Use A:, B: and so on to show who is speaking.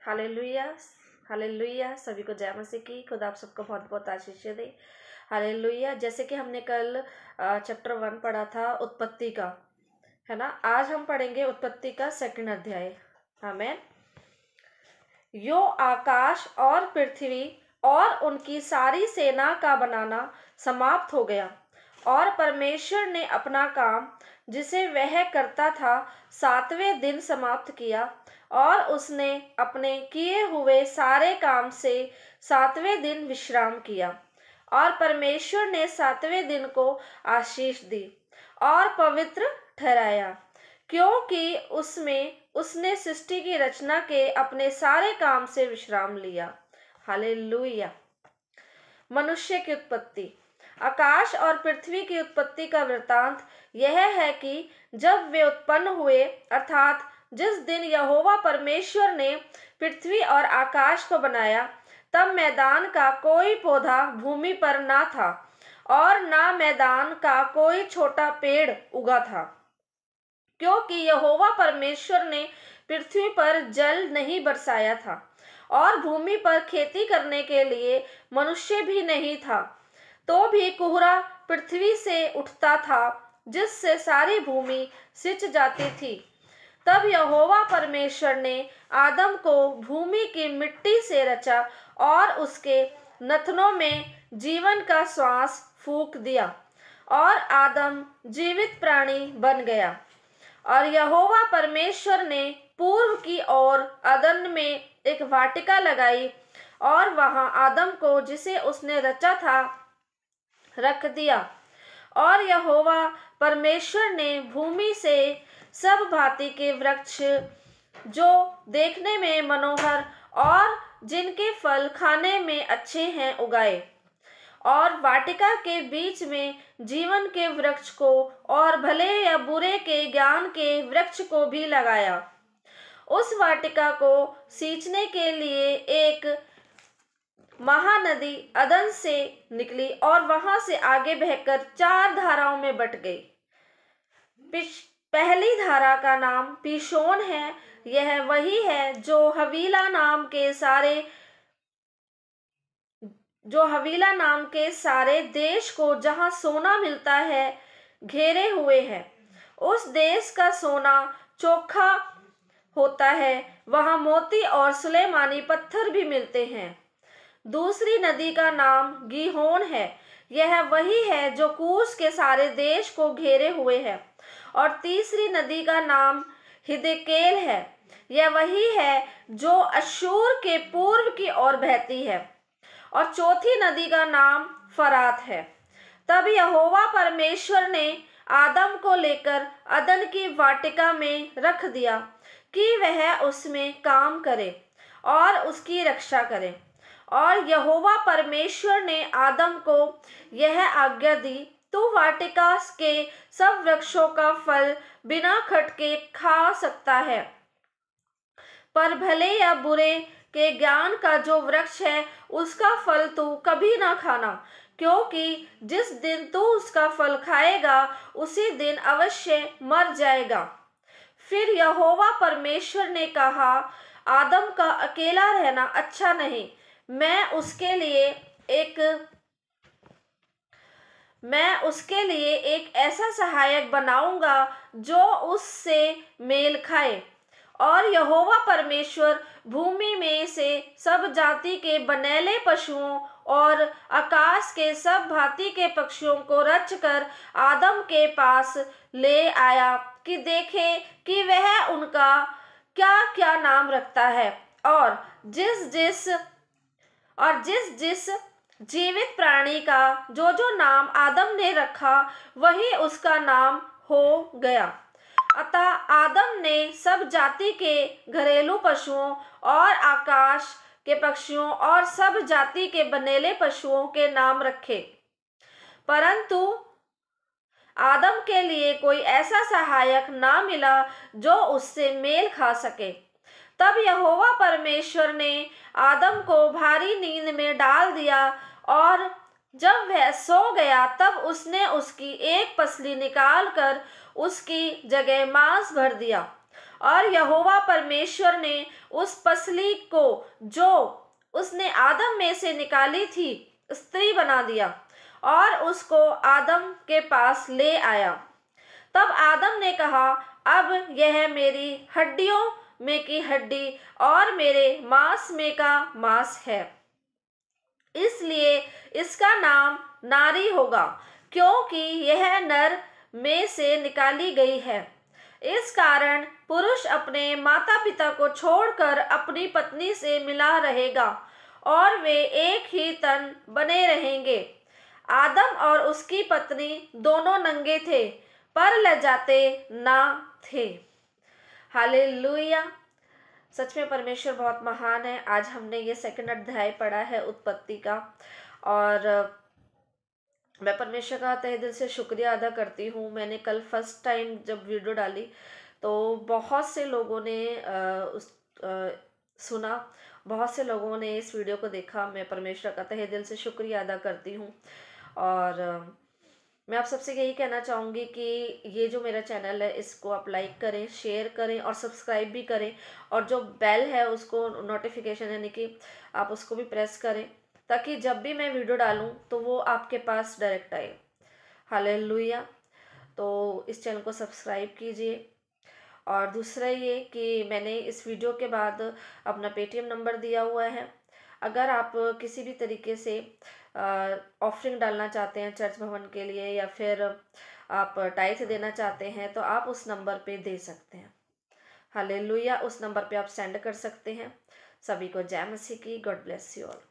A: Hallelujah, hallelujah. सभी को जय मसीह की। खुदा आप सबको बहुत बहुत आशीष दे। हालेलुया। जैसे कि हमने कल चैप्टर 1 पढ़ा था उत्पत्ति का, है ना। आज हम पढ़ेंगे उत्पत्ति का 2nd अध्याय। आमीन। यो आकाश और पृथ्वी और उनकी सारी सेना का बनाना समाप्त हो गया और परमेश्वर ने अपना काम जिसे वह करता था 7वें दिन समाप्त किया और उसने अपने किए हुए सारे काम से 7वें दिन विश्राम किया और परमेश्वर ने 7वें दिन को आशीष दी और पवित्र ठहराया, क्योंकि उसमें उसने सृष्टि की रचना के अपने सारे काम से विश्राम लिया। हालेलुया। मनुष्य की उत्पत्ति। आकाश और पृथ्वी की उत्पत्ति का वृत्तांत यह है कि जब वे उत्पन्न हुए, अर्थात जिस दिन यहोवा परमेश्वर ने पृथ्वी और आकाश को बनाया, तब मैदान का कोई पौधा भूमि पर ना था और ना मैदान का कोई छोटा पेड़ उगा था, क्योंकि यहोवा परमेश्वर ने पृथ्वी पर जल नहीं बरसाया था और भूमि पर खेती करने के लिए मनुष्य भी नहीं था। तो भी कोहरा पृथ्वी से उठता था, जिससे सारी भूमि सिंच जाती थी। तब यहोवा परमेश्वर ने आदम को भूमि की मिट्टी से रचा और उसके नथनों में जीवन का श्वास फूंक दिया और आदम जीवित प्राणी बन गया। और यहोवा परमेश्वर ने पूर्व की ओर अदन में एक वाटिका लगाई और वहां आदम को, जिसे उसने रचा था, रख दिया। और यहोवा परमेश्वर ने भूमि से सब भांति के वृक्ष जो देखने में मनोहर और जिनके फल खाने में अच्छे हैं उगाए और वाटिका के बीच में जीवन के वृक्ष को और भले या बुरे के ज्ञान के वृक्ष को भी लगाया। उस वाटिका को सींचने के लिए एक महानदी अदन से निकली और वहां से आगे बहकर 4 धाराओं में बट गई। पहली धारा का नाम पीशोन है। यह वही है जो हवीला नाम के सारे देश को, जहां सोना मिलता है, घेरे हुए है। उस देश का सोना चोखा होता है, वहां मोती और सुलेमानी पत्थर भी मिलते हैं। दूसरी नदी का नाम गीहोन है। यह वही है जो कूश के सारे देश को घेरे हुए है। और तीसरी नदी का नाम हिदकेल है। यह वही है जो अश्शूर के पूर्व की ओर बहती है। और चौथी नदी का नाम फरात है। तब यहोवा परमेश्वर ने आदम को लेकर अदन की वाटिका में रख दिया कि वह उसमें काम करे और उसकी रक्षा करे। और यहोवा परमेश्वर ने आदम को यह आज्ञा दी, तू वाटिका के सब वृक्षों का फल बिना खटके खा सकता है, पर भले या बुरे के ज्ञान का जो वृक्ष है उसका फल तू कभी ना खाना, क्योंकि जिस दिन तू उसका फल खाएगा उसी दिन अवश्य मर जाएगा। फिर यहोवा परमेश्वर ने कहा, आदम का अकेला रहना अच्छा नहीं, मैं उसके लिए एक ऐसा सहायक बनाऊंगा जो उससे मेल खाए। और यहोवा परमेश्वर भूमि में से सब जाति के बनेले पशुओं और आकाश के सब भांति के पक्षियों को रचकर आदम के पास ले आया कि देखे कि वह उनका क्या क्या नाम रखता है। और जिस जिस जीवित प्राणी का जो जो नाम आदम ने रखा, वही उसका नाम हो गया। अतः आदम ने सब जाति के घरेलू पशुओं और आकाश के पक्षियों और सब जाति के बनेले पशुओं के नाम रखे, परंतु आदम के लिए कोई ऐसा सहायक ना मिला जो उससे मेल खा सके। तब यहोवा परमेश्वर ने आदम को भारी नींद में डाल दिया और जब वह सो गया, तब उसने उसकी एक पसली निकाल कर उसकी जगह मांस भर दिया और यहोवा परमेश्वर ने उस पसली को जो उसने आदम में से निकाली थी स्त्री बना दिया और उसको आदम के पास ले आया। तब आदम ने कहा, अब यह मेरी हड्डियों में की हड्डी और मेरे मांस में का मांस है, इसलिए इसका नाम नारी होगा, क्योंकि यह नर में से निकाली गई है। इस कारण पुरुष अपने माता पिता को छोड़कर अपनी पत्नी से मिला रहेगा और वे एक ही तन बने रहेंगे। आदम और उसकी पत्नी दोनों नंगे थे पर लजाते ना थे। हालेलुया। सच में परमेश्वर बहुत महान है। आज हमने ये सेकंड अध्याय पढ़ा है उत्पत्ति का, और मैं परमेश्वर का तहे दिल से शुक्रिया अदा करती हूँ। मैंने कल फर्स्ट टाइम जब वीडियो डाली तो बहुत से लोगों ने सुना, बहुत से लोगों ने इस वीडियो को देखा। मैं परमेश्वर का तहे दिल से शुक्रिया अदा करती हूँ। और मैं आप सबसे यही कहना चाहूँगी कि ये जो मेरा चैनल है इसको आप लाइक करें, शेयर करें और सब्सक्राइब भी करें, और जो बेल है उसको नोटिफिकेशन यानी कि आप उसको भी प्रेस करें, ताकि जब भी मैं वीडियो डालूं तो वो आपके पास डायरेक्ट आए। हालेलुया। तो इस चैनल को सब्सक्राइब कीजिए। और दूसरा ये कि मैंने इस वीडियो के बाद अपना पेटीएम नंबर दिया हुआ है। अगर आप किसी भी तरीके से ऑफरिंग डालना चाहते हैं चर्च भवन के लिए, या फिर आप टाइथ देना चाहते हैं, तो आप उस नंबर पे दे सकते हैं। हालेलुया। उस नंबर पे आप सेंड कर सकते हैं। सभी को जय मसीह की। God bless you all.